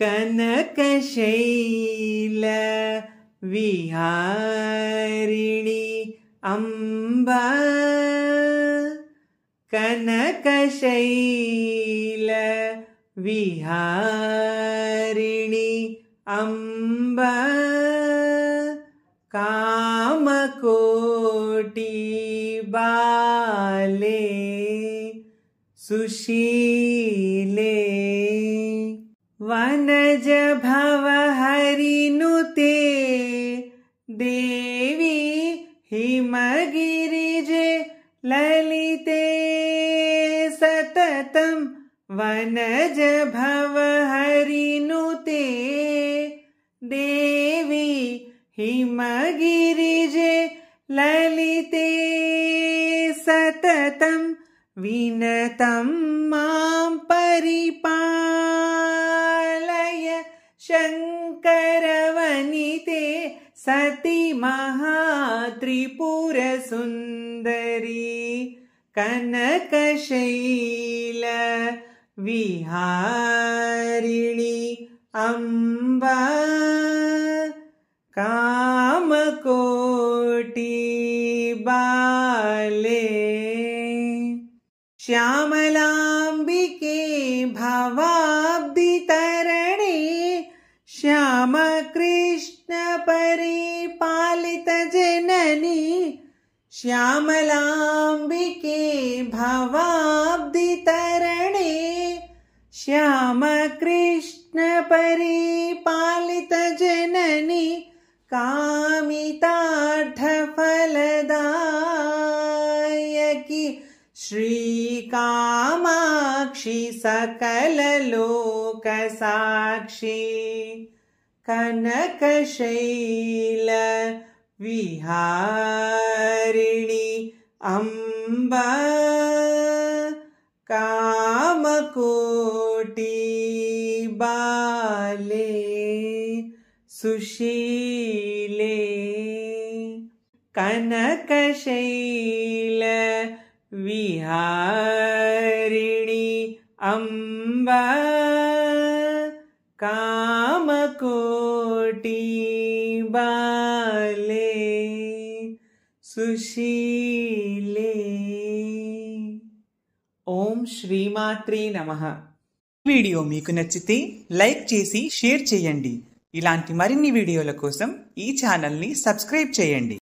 कनकशैल विहारिणी अम्बा कनकशैल विहारिणी अम्बा कामकोटि बाले सुशीले वनज भवहरिनुते देवी हिमगिरिजे ललिते सततं वनज भवहरिनुते देवी हिमगिरिजे ललिते सततं विनतं मां परिपालय शङ्करवनिते सती महात्रिपुरसुन्दरी कनकशैल विहारिणी अम्बा कामकोटि बाले श्यामलाम्बिके भवाब्धितरणे श्यामकृष्ण परिपालित जननी श्यामलाम्बिके भवाब्धितरणे श्यामकृष्ण परिपालित जननी कामितार्थफलदायकी श्रीकामाक्षि सकललोकसाक्षी कनकशैल विहारिणी अम्बा कामकोटि बाले सुशीले कनकशैल विहारिणी अम्बा कामकोटि बाले सुशीले। ఓం శ్రీమాత్రే నమః। వీడియో మీకు నచ్చితే లైక్ చేసి షేర్ చేయండి। ఇలాంటి మరిన్ని వీడియోల కోసం ఈ ఛానల్ని సబ్స్క్రైబ్ చేయండి।